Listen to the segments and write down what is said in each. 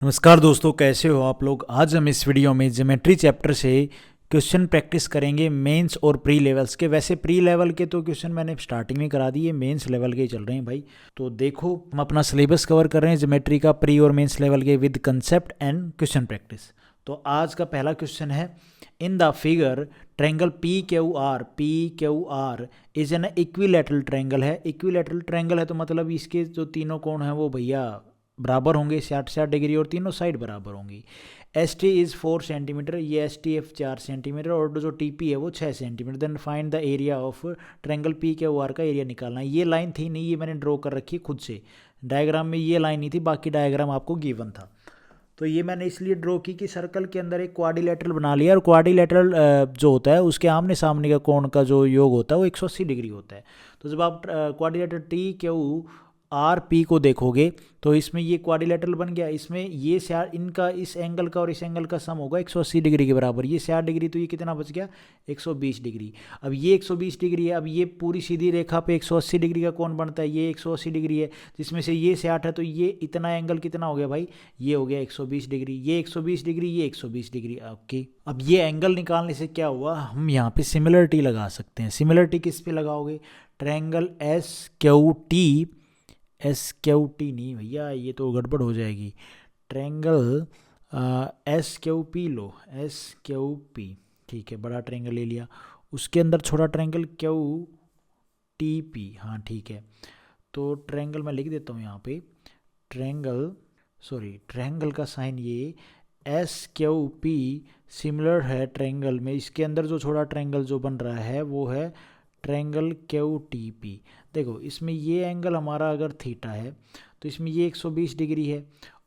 नमस्कार दोस्तों, कैसे हो आप लोग। आज हम इस वीडियो में ज्योमेट्री चैप्टर से क्वेश्चन प्रैक्टिस करेंगे मेंस और प्री लेवल्स के। वैसे प्री लेवल के तो क्वेश्चन मैंने स्टार्टिंग में करा दिए, मेंस लेवल के ही चल रहे हैं भाई। तो देखो, हम अपना सिलेबस कवर कर रहे हैं ज्योमेट्री का प्री और मेंस लेवल के with concept and question practice. तो आज का पहला क्वेश्चन है, in the figure triangle P Q are is an equilateral triangle है। इक्विलैटरल ट्रायंगल है तो मतलब इसके जो तीनों कोण हैं वो भैया बराबर होंगे, 60 डिग्री, और तीनों साइड बराबर होंगी। एस टी इज़ 4 सेंटीमीटर, ये एस टी एफ 4 सेंटीमीटर, और जो टी पी है वो 6 centimetre. Then find the area of triangle P के आर का एरिया निकालना है। ये लाइन थी नहीं, ये मैंने ड्रॉ कर रखी है खुद से। डायग्राम में ये लाइन नहीं थी, बाकी डायग्राम आपको गिवन था। तो ये मैंने इसलिए ड्रॉ की कि सर्कल के अंदर एक क्वाड्रिलेटरल बना लिया, और क्वाड्रिलेटरल जो होता है उसके आमने सामने का कोण का जो योग होता है वो 180 डिग्री होता है। तो जब आप quadrilateral T Q R P को देखोगे तो इसमें ये क्वाड्रिलेटरल बन गया। इसमें ये इनका इस एंगल का और इस एंगल का सम होगा 180 डिग्री के बराबर। ये 60 डिग्री, तो ये कितना बच गया 120 डिग्री। अब ये 120 डिग्री है, अब ये पूरी सीधी रेखा पे 180 डिग्री का कौन बनता है, ये 180 डिग्री है, जिसमें से ये 60 है, तो ये इतना एंगल कितना हो गया भाई, ये हो गया 120 डिग्री। ये 120 डिग्री, ये 120 डिग्री। ओके, अब ये एंगल निकालने से क्या हुआ, हम यहाँ पे सिमिलरिटी लगा सकते हैं। सिमिलरिटी किस पे लगाओगे, ट्रायंगल एस क्यू टी नहीं भैया, ये तो गड़बड़ हो जाएगी। Triangle S Q P low, S Q P, ठीक है, बड़ा ट्रायंगल ले लिया, उसके अंदर छोटा ट्रायंगल क्यू टी पी, हाँ ठीक है। तो ट्रायंगल मैं लिख देता हूँ यहाँ पे, ट्रायंगल का साइन ये एस क्यू पी सिमिलर है ट्रायंगल में। इसके अंदर जो छोटा ट्रायंगल जो बन रहा है वो है ट्रायंगल क्यू टी पी। देखो, इसमें ये एंगल हमारा अगर थीटा है तो इसमें ये 120 डिग्री है,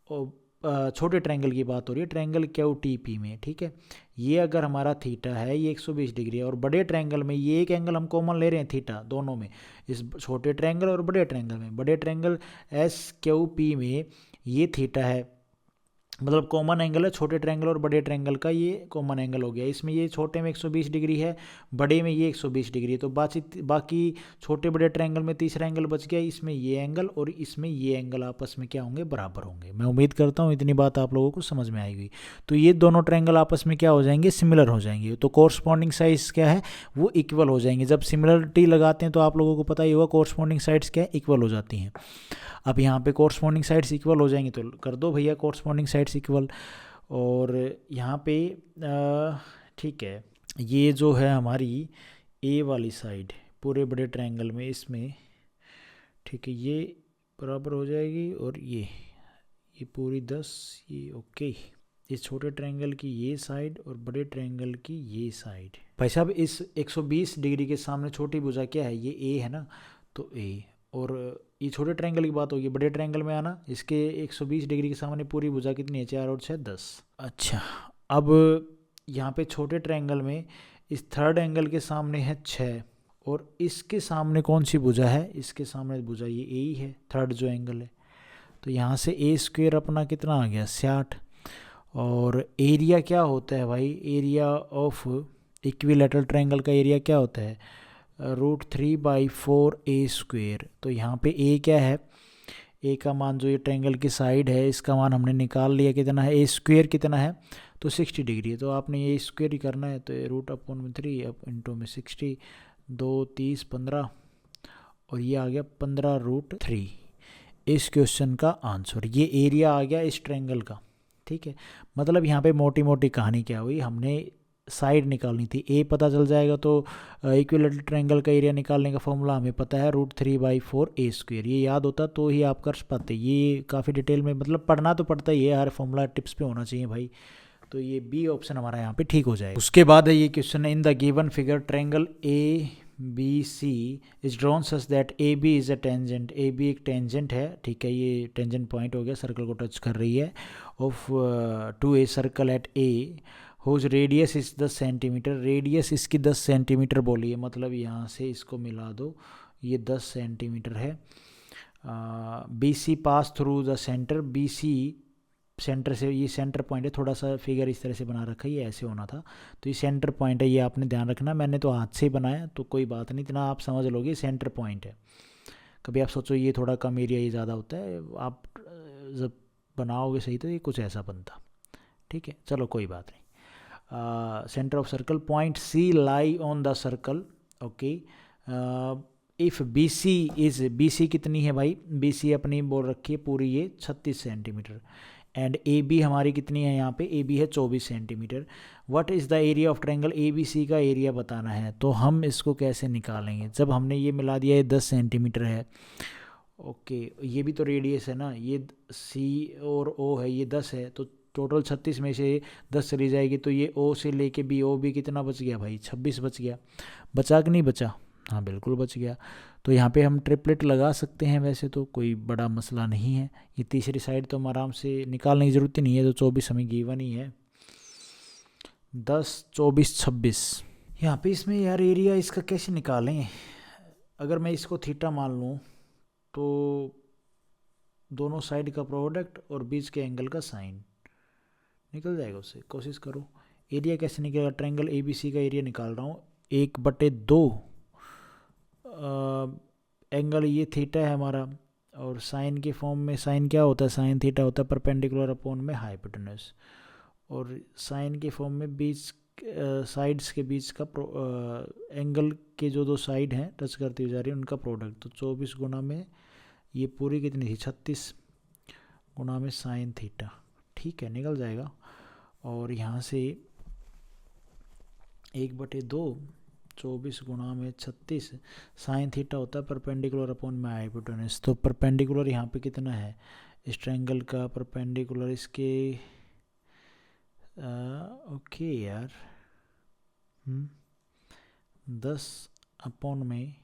और छोटे ट्रायंगल की बात हो रही है ट्रायंगल क्यू टी पी में, ठीक है। ये अगर हमारा थीटा है, ये 120 डिग्री है, और बड़े ट्रायंगल में ये एक एंगल हम कॉमन ले रहे हैं थीटा दोनों में, इस छोटे ट्रायंगल और बड़े ट्रायंगल में। बड़े ट्रायंगल एस क्यू पी में ये थीटा है, मतलब कॉमन एंगल है छोटे ट्रायंगल और बड़े ट्रायंगल का, ये कॉमन एंगल हो गया। इसमें ये छोटे में 120 डिग्री है, बड़े में ये 120 डिग्री है, तो बाकी छोटे बड़े ट्रायंगल में तीसरा एंगल बच गया। इसमें ये एंगल और इसमें ये एंगल आपस में क्या होंगे, बराबर होंगे। मैं उम्मीद करता हूँ इतनी बात आप लोगों को समझ में आएगी। तो ये दोनों ट्रायंगल आपस में क्या हो जाएंगे, सिमिलर हो जाएंगे। तो कोरस्पॉन्डिंग साइड्स क्या है, वो इक्वल हो जाएंगे। जब सिमिलरिटी लगाते हैं तो आप लोगों को पता ही होगा कोरस्पॉन्डिंग साइड्स क्या है, इक्वल हो जाती हैं। अब यहाँ पे कोरस्पॉन्डिंग साइड्स इक्वल हो जाएंगी, तो कर दो भैया कोरस्पॉन्डिंग साइड्स इक्वल। और यहाँ पे ठीक है, ये जो है हमारी ए वाली साइड पूरे बड़े ट्रायंगल में, इसमें ठीक है, ये बराबर हो जाएगी, और ये पूरी 10, ये ओके। इस छोटे ट्रायंगल की ये साइड और बड़े ट्रायंगल की ये साइड। भाई साहब, इस 120 डिग्री के सामने छोटी भुजा क्या है, ये ए है ना, तो ए। और ये छोटे ट्रायंगल की बात होगी, बड़े ट्रायंगल में आना, इसके 120 डिग्री के सामने पूरी भुजा कितनी है, 4 और 6 10। अच्छा, अब यहाँ पे छोटे ट्रायंगल में इस थर्ड एंगल के सामने है 6, और इसके सामने कौन सी भुजा है, इसके सामने भुजा ये ए ही है, थर्ड जो एंगल है। तो यहाँ से ए स्क्वेयर अपना कितना आ गया, 60। और एरिया क्या होता है भाई, एरिया ऑफ इक्विलैटरल ट्रायंगल का एरिया क्या होता है, √3/4 ए स्क्वेयर। तो यहाँ पे ए क्या है, ए का मान जो ये ट्रायंगल की साइड है इसका मान हमने निकाल लिया, कितना है, ए स्क्वेयर कितना है, तो 60 डिग्री है। तो आपने ये स्क्वेयर ही करना है, तो √3 अब इंटू में 60, 2 30 15, और ये आ गया 15√3। इस क्वेश्चन का आंसर, ये एरिया आ गया इस ट्रायंगल का, ठीक है। मतलब यहाँ पे मोटी मोटी कहानी क्या हुई, हमने साइड निकालनी थी, ए पता चल जाएगा तो इक्विलैटरल ट्रायंगल का एरिया निकालने का फॉर्मूला हमें पता है, √3/4 ए स्क्वेयर। ये याद होता तो ही आप कर पाते। ये काफ़ी डिटेल में मतलब पढ़ना तो पड़ता ही है, हर फॉर्मूला टिप्स पे होना चाहिए भाई। तो ये बी ऑप्शन हमारा यहाँ पे ठीक हो जाएगा। उसके बाद है ये क्वेश्चन है, in the given figure triangle A B C is drawn such that A B is a tangent. A B एक टेंजेंट है, ठीक है, ये टेंजेंट पॉइंट हो गया, सर्कल को टच कर रही है, of to a circle at A whose radius is 10 centimetre. Radius इसकी 10 सेंटीमीटर बोली है, मतलब यहाँ से इसको मिला दो, ये 10 सेंटीमीटर है। B C pass through the centre, B C centre से, ये सेंटर पॉइंट है, थोड़ा सा फिगर इस तरह से बना रखा है, ये ऐसे होना था, तो ये सेंटर पॉइंट है, ये आपने ध्यान रखना। मैंने तो हाथ से ही बनाया तो कोई बात नहीं, इतना आप समझ लोगे, सेंटर पॉइंट है। कभी आप सोचो ये थोड़ा कम एरिया, ये ज़्यादा होता है, आप जब बनाओगे सही तो ये कुछ ऐसा बनता। ठीक है, चलो कोई बात नहीं। Centre of circle, point C lie on the circle. Okay, if B C is, B C कितनी है भाई, बी सी अपनी बोल रखी है पूरी ये 36 सेंटीमीटर, एंड ए बी हमारी कितनी है यहाँ पे, ए बी है 24 centimetre. What is the area of triangle, A B C का एरिया बताना है। तो हम इसको कैसे निकालेंगे, जब हमने ये मिला दिया ये 10 सेंटीमीटर है। ओके, ये भी तो रेडियस है ना, ये सी और ओ है, ये 10 है, तो टोटल 36 में से 10 चली जाएगी, तो ये ओ से लेके बी, ओ बी कितना बच गया भाई, 26 बच गया। बचा कि नहीं बचा, हाँ बिल्कुल बच गया। तो यहाँ पे हम ट्रिपलेट लगा सकते हैं, वैसे तो कोई बड़ा मसला नहीं है। ये तीसरी साइड तो हम आराम से निकालने की ज़रूरत ही नहीं है, तो 24 हमें गिवन ही है, 10 24 26। यहाँ पे इसमें यार एरिया इसका कैसे निकालें, अगर मैं इसको थीटा मान लूँ तो दोनों साइड का प्रोडक्ट और बीच के एंगल का साइन निकल जाएगा उससे। कोशिश करो, एरिया कैसे निकलेगा, ट्रायंगल ए बी सी का एरिया निकाल रहा हूँ, 1/2 एंगल ये थीटा है हमारा, और साइन के फॉर्म में साइन क्या होता है, साइन थीटा होता है परपेंडिकुलर अपॉन में हाइपोटेनस, और साइन के फॉर्म में बीच साइड्स के बीच का एंगल के जो दो साइड हैं टच करती हुई जा रही है उनका प्रोडक्ट। तो 24 गुना में ये पूरी कितनी थी 36 गुना में साइन थीटा, ठीक है निकल जाएगा। और यहाँ से 1/2 24 गुना में 36 साइन थीटा होता है परपेंडिकुलर अपॉन में हाइपोटेनस। तो परपेंडिकुलर यहाँ पे कितना है, इस ट्रायंगल का परपेंडिकुलर इसके ओके यार 10 अपॉन में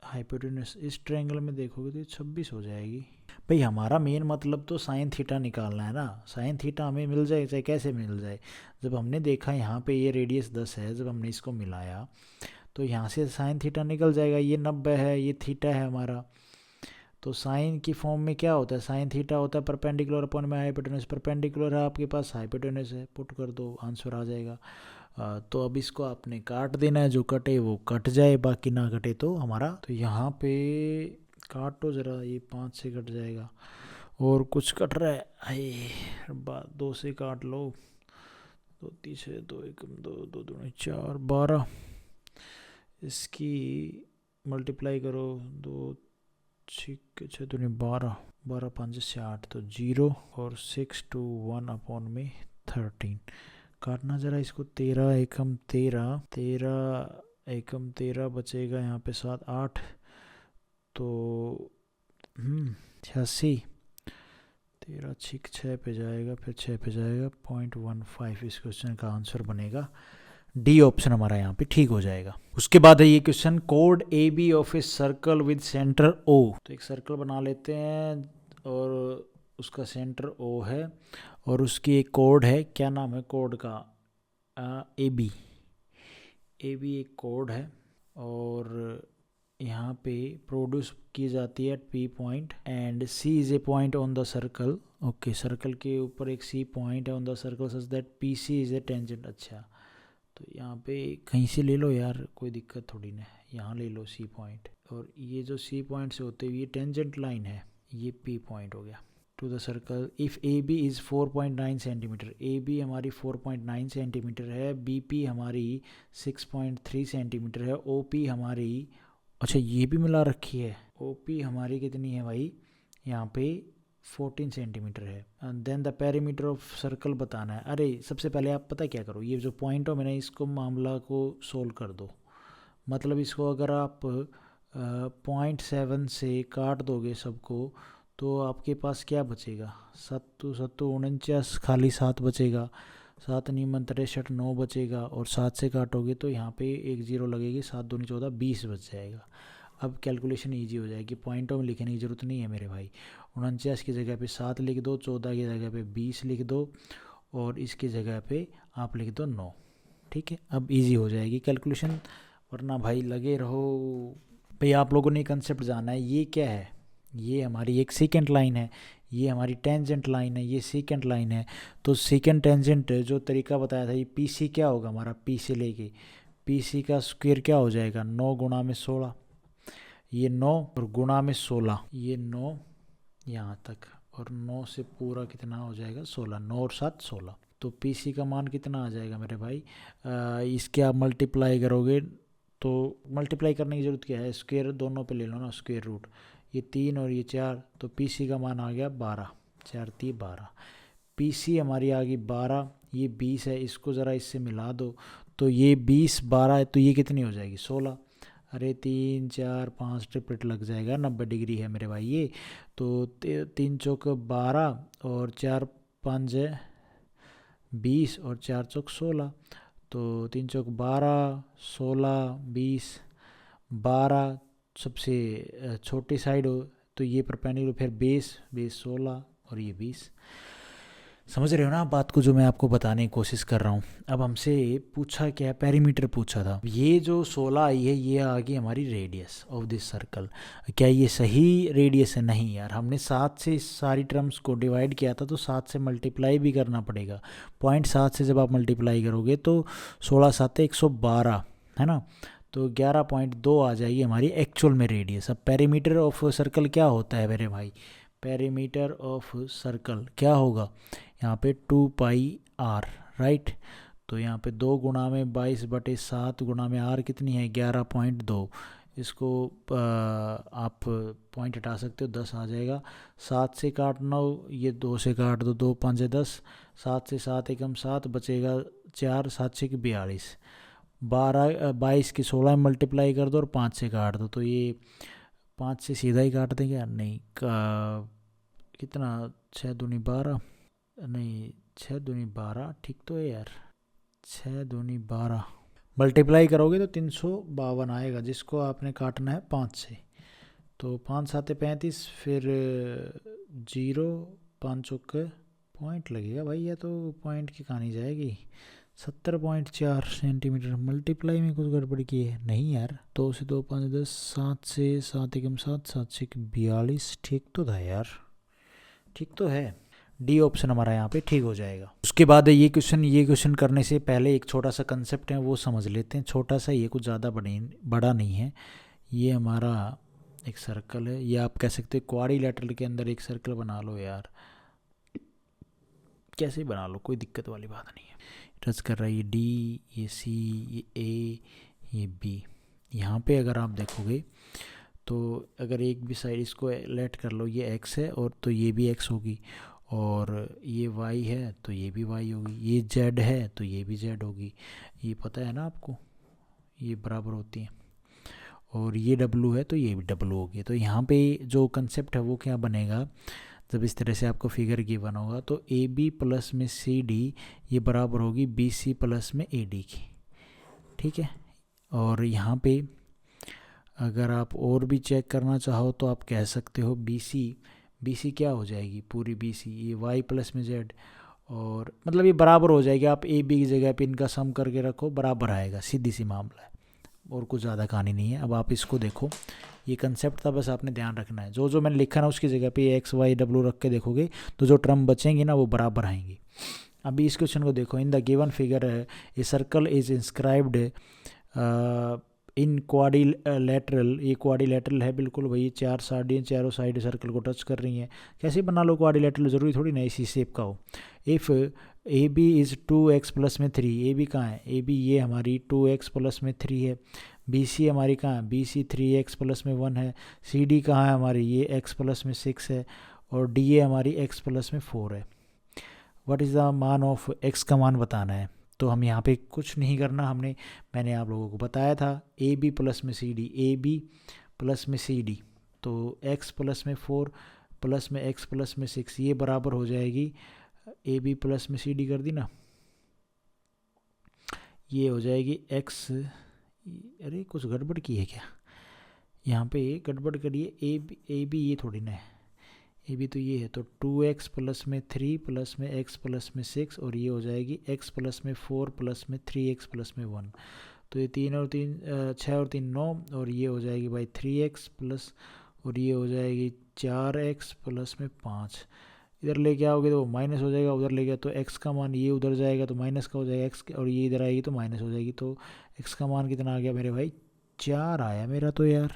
हाइपोटेनस, इस ट्रायंगल में देखोगे तो 26 हो जाएगी। भाई हमारा मेन मतलब तो साइन थीटा निकालना है ना, साइन थीटा हमें मिल जाए चाहे कैसे मिल जाए। जब हमने देखा यहाँ पे ये रेडियस 10 है, जब हमने इसको मिलाया तो यहाँ से साइन थीटा निकल जाएगा, ये 90 है, ये थीटा है हमारा। तो साइन की फॉर्म में क्या होता है, साइन थीटा होता है परपेंडिकुलर अपॉन में हाइपोटेनस, परपेंडिकुलर है आपके पास, हाइपोटेनस है, पुट कर दो आंसर आ जाएगा। तो अब इसको आपने काट देना है, जो कटे वो कट जाए, बाकी ना कटे तो हमारा, तो यहाँ पे काटो ज़रा, ये 5 से कट जाएगा, और कुछ कट रहा है, आए 2 से काट लो, 2 3 2 1 2 2 2 4 12, इसकी मल्टीप्लाई करो, 2 6 6 2 12 12 5 से 8 तो 0, और 6 2 1 अपॉन में 13। काटना ज़रा इसको, 13 एकम 13 13 एकम 13 बचेगा यहाँ पे 7 8, तो 86, 13 6 पे जाएगा, फिर 6 पे जाएगा, 0.15 इस क्वेश्चन का आंसर बनेगा। डी ऑप्शन हमारा यहाँ पे ठीक हो जाएगा। उसके बाद है ये क्वेश्चन, कोड A B of a circle with centre O. तो एक सर्कल बना लेते हैं और उसका सेंटर ओ है, और उसकी एक कोड है, क्या नाम है कोड का, ए बी एक कोड है, और यहाँ पे प्रोड्यूस की जाती है P point, and C is a point on the circle. Okay, circle के ऊपर एक सी पॉइंट है on the circle such that P C is a tangent. अच्छा, तो यहाँ पे कहीं से ले लो यार, कोई दिक्कत थोड़ी ना है, यहाँ ले लो सी पॉइंट, और ये जो सी पॉइंट से होते हुए ये टेंजेंट लाइन है, ये पी पॉइंट हो गया to the circle. If A B is 4.9 centimetre, A B हमारी 4.9 सेंटीमीटर है, बी पी हमारी 6.3 सेंटीमीटर है, ओ पी हमारी, अच्छा ये भी मिला रखी है, ओ पी हमारी कितनी है भाई, यहाँ पे 14 सेंटीमीटर है। And then the perimeter of circle बताना है। अरे सबसे पहले आप पता क्या करो, ये जो पॉइंट हो मैंने इसको मामला को सोल्व कर दो, मतलब इसको अगर आप 0.7 से काट दोगे सबको, तो आपके पास क्या बचेगा, 7 7 49 खाली 7 बचेगा, 7 9 63 9 बचेगा, और 7 से काटोगे तो यहाँ पे एक 0 लगेगी, 7 2 14 20 बच जाएगा। अब कैलकुलेशन इजी हो जाएगी, पॉइंटों में लिखने की ज़रूरत नहीं है मेरे भाई। 49 की जगह पे 7 लिख दो, 14 की जगह पे 20 लिख दो, और इसकी जगह पे आप लिख दो 9। ठीक है, अब इजी हो जाएगी कैलकुलेशन, वरना भाई लगे रहो। भाई आप लोगों ने कंसेप्ट जाना है, ये क्या है, ये हमारी एक सेकेंड लाइन है, ये हमारी टेंजेंट लाइन है, ये सेकेंड लाइन है। तो सेकेंड टेंजेंट जो तरीका बताया था, ये पी सी क्या होगा हमारा, पी से लेके पी सी का स्क्वायर क्या हो जाएगा, 9 गुणा में 16, ये 9 और गुणा में 16, ये 9 यहाँ तक, और 9 से पूरा कितना हो जाएगा 16, 9 और 7 16। तो पी सी का मान कितना आ जाएगा मेरे भाई, इसके आप मल्टीप्लाई करोगे तो मल्टीप्लाई करने की ज़रूरत क्या है, स्क्वायर दोनों पे ले लो ना, स्क्वायर रूट, ये 3 और ये 4, तो पी सी का मान आ गया 12, 4 3 12। पी सी हमारी आ गई 12, ये 20 है, इसको ज़रा इससे मिला दो, तो ये 20 12 है, तो ये कितनी हो जाएगी 16। अरे 3 4 5 ट्रिपलेट लग जाएगा, 90 डिग्री है मेरे भाई ये। तो 3 चौक 12 और 4 5 20 और 4 चौक 16, तो 3 चौक 12 16 20 12, सबसे छोटी साइड हो तो ये परपेंडिकुलर, फिर बेस बेस 16 और ये 20। समझ रहे हो ना आप बात को जो मैं आपको बताने की कोशिश कर रहा हूँ। अब हमसे पूछा क्या है, पेरीमीटर पूछा था। ये जो 16 आई है ये आ गई हमारी रेडियस ऑफ दिस सर्कल। क्या ये सही रेडियस है? नहीं यार, हमने 7 से इस सारी टर्म्स को डिवाइड किया था, तो 7 से मल्टीप्लाई भी करना पड़ेगा। 0.7 से जब आप मल्टीप्लाई करोगे तो 16 7 112 है ना, तो 11.2 आ जाएगी हमारी एक्चुअल में रेडियस। अब पेरीमीटर ऑफ सर्कल क्या होता है मेरे भाई, पेरीमीटर ऑफ सर्कल क्या होगा, यहाँ पे 2πr राइट। तो यहाँ पे 2 गुणा में 22/7 गुणा में r कितनी है 11.2, इसको आप पॉइंट हटा सकते हो, 10 आ जाएगा। 7 से काट 9, ये 2 से काट दो, 2 5 10, 7 से 7 एकम 7 बचेगा 4, 7 से 42, 22 की 16 में मल्टीप्लाई कर दो और 5 से काट दो, तो ये 5 से सीधा ही काट देंगे यार, नहीं कितना 6 दूनी 12, नहीं 6 दूनी 12 ठीक तो है यार, 6 दूनी 12 मल्टीप्लाई करोगे तो 352 आएगा, जिसको आपने काटना है 5 से। तो 5 7 35, फिर 0 5 चौक पॉइंट लगेगा भाई, या तो पॉइंट की कहानी जाएगी। 70.4 सेंटीमीटर, मल्टीप्लाई में कुछ गड़बड़ की है नहीं यार। 2 से 2 5 10, 7 से 7 एकम 7, 7 से 42, ठीक तो था यार, ठीक तो है। डी ऑप्शन हमारा यहाँ पे ठीक हो जाएगा। उसके बाद ये क्वेश्चन करने से पहले एक छोटा सा कंसेप्ट है वो समझ लेते हैं, छोटा सा, ये कुछ ज़्यादा बड़ा नहीं है। ये हमारा एक सर्कल है, ये आप कह सकते हो क्वाड्रिलेटरल के अंदर एक सर्कल बना लो यार, कैसे बना लो, कोई दिक्कत वाली बात नहीं है। टच कर रहा है ये डी, ये सी, ये ए, ये बी। यहाँ पे अगर आप देखोगे तो अगर एक भी साइड इसको लेट कर लो, ये x है और तो ये भी x होगी, और ये y है तो ये भी y होगी, ये z है तो ये भी z होगी, ये पता है ना आपको, ये बराबर होती हैं। और ये w है तो ये भी w होगी। तो यहाँ पे जो कंसेप्ट है वो क्या बनेगा, जब इस तरह से आपको फिगर गिवन होगा तो ए बी प्लस में सी डी ये बराबर होगी बी सी प्लस में ए डी की, ठीक है। और यहाँ पे अगर आप और भी चेक करना चाहो तो आप कह सकते हो बी सी क्या हो जाएगी, पूरी बी सी ये वाई प्लस में जेड, और मतलब ये बराबर हो जाएगी। आप ए बी की जगह पे इनका सम करके रखो, बराबर आएगा, सीधी सी मामला है, और कुछ ज़्यादा कहानी नहीं है। अब आप इसको देखो, ये कंसेप्ट था, बस आपने ध्यान रखना है, जो जो मैंने लिखा ना उसकी जगह पे एक्स वाई डब्ल्यू रख के देखोगे तो जो टर्म बचेंगी ना वो बराबर आएंगी। अभी इस क्वेश्चन को देखो, इन the given figure a circle is inscribed in quadrilateral, ये क्वाड्रिलेटरल है बिल्कुल भाई, 4 साइडें चारों साइड सर्कल को टच कर रही हैं। कैसे बना लो क्वाड्रिलेटरल, ज़रूरी थोड़ी ना इसी शेप का हो। If A B is 2x plus में 3, ए बी कहाँ है, ए बी ये हमारी 2x प्लस में 3 है, बी सी हमारी कहाँ है, बी सी 3x प्लस में 1 है, सी डी कहाँ है हमारी, ये x प्लस में 6 है, और डी ए हमारी x प्लस में 4 है। व्हाट इज़ द मान ऑफ x का मान बताना है। तो हम यहाँ पे कुछ नहीं करना, मैंने आप लोगों को बताया था ए बी प्लस में C D, A B plus में सी डी, तो x प्लस में 4 प्लस में x प्लस में 6 ये बराबर हो जाएगी ए बी प्लस में सी डी कर दी ना, ये हो जाएगी x, अरे कुछ गड़बड़ की है क्या, यहाँ पे गड़बड़ करिए, ए बी ये थोड़ी ना है, ए बी तो ये है, तो 2x प्लस में 3 प्लस में x प्लस में 6, और ये हो जाएगी x प्लस में 4 प्लस में 3x प्लस में 1, तो ये 3 और 3 6 और 3 9, और ये हो जाएगी भाई 3x प्लस, और ये हो जाएगी 4x प्लस में 5। इधर लेके आओगे तो वो माइनस हो जाएगा, उधर ले गया तो x का मान ये उधर जाएगा तो माइनस का हो जाएगा x, और ये इधर आएगी तो माइनस हो जाएगी, तो x का मान कितना आ गया मेरे भाई, 4 आया मेरा तो यार।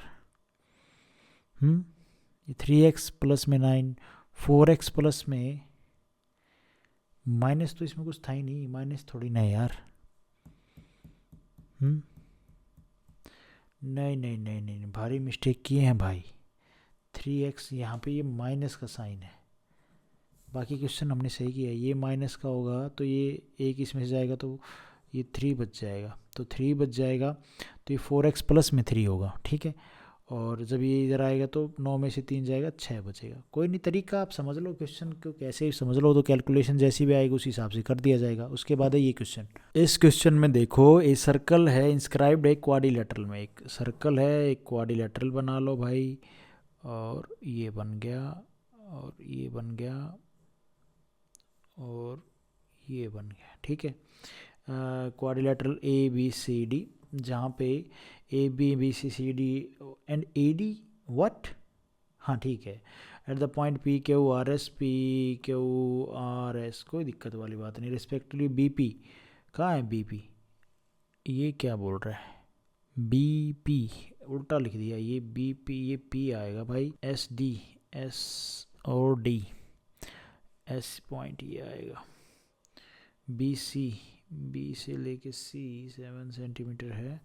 ये 3x प्लस में 9, 4x प्लस में माइनस तो इसमें कुछ था ही नहीं, माइनस थोड़ी ना है यार। नहीं नहीं नहीं नहीं, भारी मिस्टेक किए हैं भाई। 3x यहाँ पे ये माइनस का साइन है, बाकी क्वेश्चन हमने सही किया है। ये माइनस का होगा तो ये एक इसमें से जाएगा तो ये 3 बच जाएगा, तो 3 बच जाएगा तो ये 4x प्लस में 3 होगा, ठीक है। और जब ये इधर आएगा तो 9 में से 3 जाएगा, 6 बचेगा। कोई नहीं, तरीका आप समझ लो, क्वेश्चन को कैसे भी समझ लो, तो कैलकुलेशन जैसी भी आएगी उस हिसाब से कर दिया जाएगा। उसके बाद है ये क्वेश्चन। इस क्वेश्चन में देखो, एक सर्कल है इंस्क्राइब्ड एक क्वाड्रिलेटरल में, एक सर्कल है एक क्वाड्रिलेटरल बना लो भाई, और ये बन गया और ये बन गया और ये बन गया, ठीक है। Quadrilateral A B C D, जहाँ पे A B C C D and A D what, हाँ ठीक है, at the point P Q R S, कोई दिक्कत वाली बात नहीं। रिस्पेक्टिवली बी पी, कहाँ है बी पी, ये क्या बोल रहा है, बी पी उल्टा लिख दिया, ये बी पी, ये पी आएगा भाई, एस डी, एस और डी, एस पॉइंट ये आएगा, बी सी, बी से लेके सी 7 सेंटीमीटर है,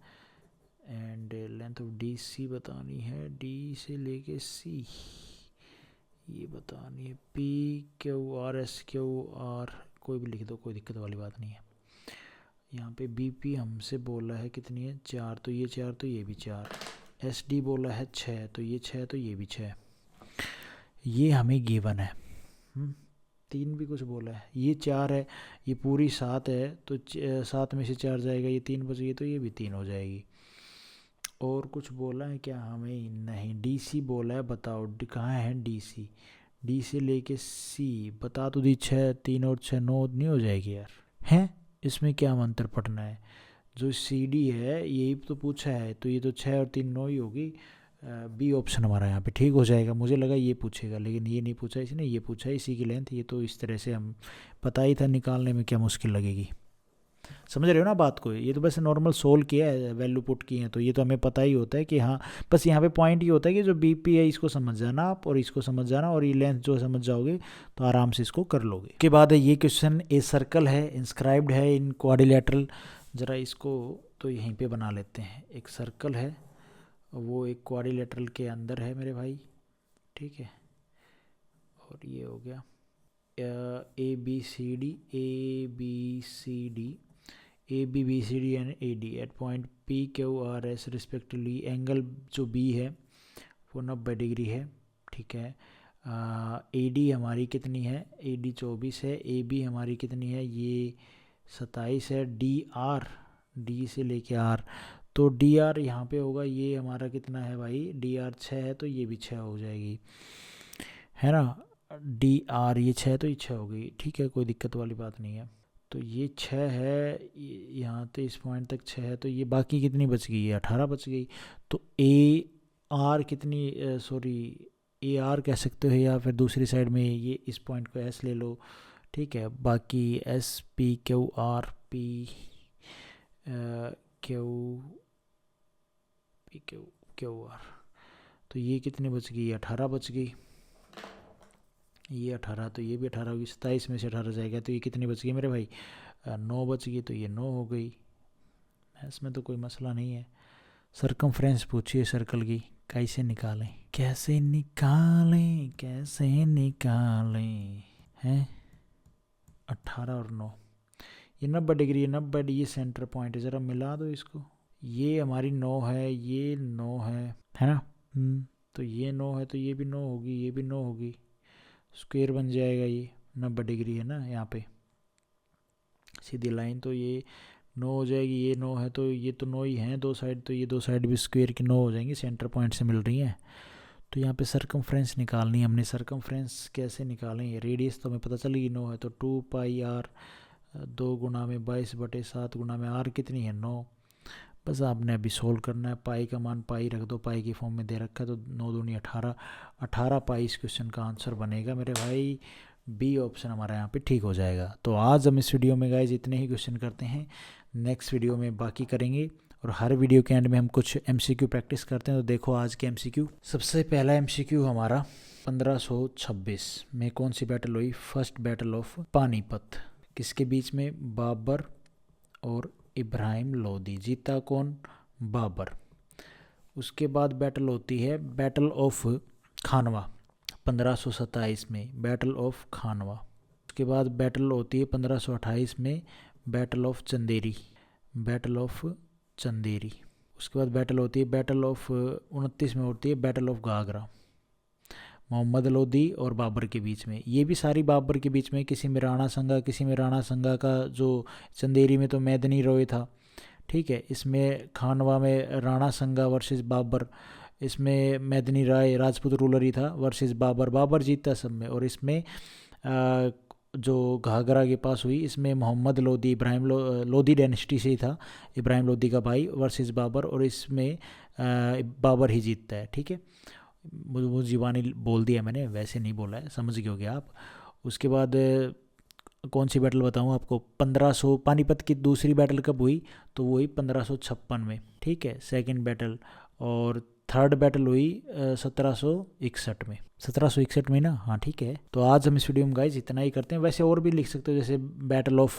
and length of D C बतानी है, डी से लेके सी ये बतानी है, P Q R S Q R, कोई भी लिख दो, कोई दिक्कत वाली बात नहीं है। यहाँ पे बी पी हमसे बोला है कितनी है, 4, तो ये 4 तो ये भी 4, एस डी बोला है 6, तो ये 6 तो ये भी 6, ये हमें गिवन है। 3 भी कुछ बोला है, ये 4 है, ये पूरी 7 है, तो 7 में से 4 जाएगा, ये 3 बच गई तो ये भी 3 हो जाएगी। और कुछ बोला है क्या हमें, नहीं। डी सी बोला है, बताओ कहाँ है डी सी, डी से लेके सी बता तो दी, 6, 3 और 6 9 नहीं हो जाएगी यार, हैं इसमें क्या मंत्र पढ़ना है। जो सी डी है यही तो पूछा है, तो ये तो 6 और 3 9 ही होगी, बी ऑप्शन हमारा यहाँ पे ठीक हो जाएगा। मुझे लगा ये पूछेगा, लेकिन ये नहीं पूछा इसने, ये पूछा इसी की लेंथ, ये तो इस तरह से हम पता ही था, निकालने में क्या मुश्किल लगेगी। समझ रहे हो ना बात को, ये तो बस नॉर्मल सोल्व किया है, वैल्यू पुट की है, तो ये तो हमें पता ही होता है कि हाँ, बस यहाँ पे पॉइंट ये होता है कि जो बी पी है इसको समझ जाना आप, और इसको समझ जाना, और ये लेंथ जो समझ जाओगे तो आराम से इसको कर लोगे। के बाद है ये क्वेश्चन, ए सर्कल है इंस्क्राइब्ड है इन क्वाड्रिलेटरल, ज़रा इसको तो यहीं पर बना लेते हैं। एक सर्कल है, वो एक क्वाड्रिलेटरल के अंदर है मेरे भाई, ठीक है। और ये हो गया A B C D, A B C D, A B B C D and A D at point P Q R S respectively, angle जो बी है वो 90 डिग्री है, ठीक है। ए डी हमारी कितनी है, ए डी 24 है, ए बी हमारी कितनी है, ये 27 है, डी आर, डी से लेके आर, तो डी आर यहाँ पे होगा, ये हमारा कितना है भाई, डी आर 6 है, तो ये भी 6 हो जाएगी, है ना। डी आर ये 6 तो ये 6 हो गई, ठीक है, कोई दिक्कत वाली बात नहीं है। तो ये 6 है, यहाँ तो इस पॉइंट तक 6 है, तो ये बाकी कितनी बच गई है, 18 बच गई। तो ए आर कितनी, सॉरी ए आर कह सकते हो, या फिर दूसरी साइड में ये इस पॉइंट को एस ले लो, ठीक है। बाकी S P Q are, P Q P Q Q R, तो ये कितनी बच गई, 18 बच गई, ये 18 तो ये भी 18 होगी, 27 में से 18 जाएगा, तो ये कितनी बच गई मेरे भाई, 9 बच गई, तो ये 9 हो गई, इसमें तो कोई मसला नहीं है। सरकमफ्रेंस पूछिए सर्कल की, कैसे निकालें, कैसे निकालें, कैसे निकालें, हैं 18 और 9, ये 90 डिग्री है, 90 डिग्री ये सेंटर पॉइंट है, ज़रा मिला दो इसको, ये हमारी 9 है, ये 9 है ना, तो ये 9 है, तो ये भी 9 होगी, ये भी 9 होगी, स्क्वायर बन जाएगा, ये 90 डिग्री है ना यहाँ पे सीधी लाइन, तो ये 9 हो जाएगी, ये 9 है, तो ये तो 9 ही हैं दो साइड, तो ये दो साइड भी स्क्वायर की 9 हो जाएंगी, सेंटर पॉइंट से मिल रही हैं। तो यहाँ पे सरकमफ्रेंस निकालनी है हमने। सरकमफ्रेंस कैसे निकालें, रेडियस तो हमें पता चल गई 9 है, तो 2 पाई आर, 2 गुना में 22/7 गुना में आर कितनी है 9, बस आपने अभी सोल्व करना है। पाई का मान पाई रख दो, पाई की फॉर्म में दे रखा है, तो 9 दूनी 18 पाई इस क्वेश्चन का आंसर बनेगा मेरे भाई, बी ऑप्शन हमारा यहाँ पे ठीक हो जाएगा। तो आज हम इस वीडियो में गाइज इतने ही क्वेश्चन करते हैं, नेक्स्ट वीडियो में बाकी करेंगे, और हर वीडियो के एंड में हम कुछ MCQ प्रैक्टिस करते हैं। तो देखो आज के MCQ, सबसे पहला MCQ हमारा 1526 में कौन सी बैटल हुई? First battle of Panipat. किसके बीच में? बाबर और इब्राहिम लोदी। जीता कौन? बाबर। उसके बाद बैटल होती है बैटल ऑफ खानवा 1527 में, बैटल ऑफ खानवा। उसके बाद बैटल होती है 1528 में battle of Chanderi, battle of Chanderi. उसके बाद बैटल होती है बैटल ऑफ 29 में होती है बैटल ऑफ घाघरा, मोहम्मद लोदी और बाबर के बीच में। ये भी सारी बाबर के बीच में, किसी में राणा संगा, किसी में राणा संगा का जो चंदेरी में तो मैदनी रॉय था, ठीक है। इसमें खानवा में राणा संगा वर्सेस बाबर, इसमें मैदनी राय राजपूत रूलर ही था वर्सेस बाबर, बाबर जीतता सब में। और इसमें जो घाघरा के पास हुई, इसमें मोहम्मद लोदी, इब्राहिम लोदी डायनेस्टी से ही था, इब्राहिम लोदी का भाई वर्सेस बाबर, और इसमें बाबर ही जीतता है, ठीक है। वो जीवानी बोल दिया मैंने, वैसे नहीं बोला है, समझ गए होगे आप। उसके बाद कौन सी बैटल बताऊँ आपको? 1500 पानीपत की दूसरी बैटल कब हुई? तो वो हुई 1556 में, ठीक है, सेकंड बैटल। और थर्ड बैटल हुई 1761 में, 1761 में ना, हाँ ठीक है। तो आज हम इस वीडियो में गाइस इतना ही करते हैं। वैसे और भी लिख सकते हो, जैसे बैटल ऑफ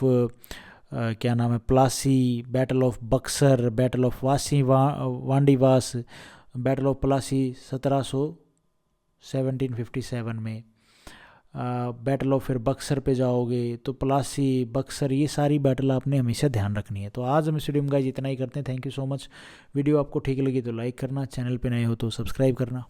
क्या नाम है, Plassey, battle of Buxar, battle of Wandiwash, battle of Plassey 1757 में, बैटल ऑफ फिर बक्सर पे जाओगे तो प्लासी, बक्सर, ये सारी बैटल आपने हमेशा ध्यान रखनी है। तो आज हम इस वीडियो में गाइस इतना ही करते हैं। Thank you so much. Video आपको ठीक लगी तो लाइक करना, चैनल पे नए हो तो सब्सक्राइब करना।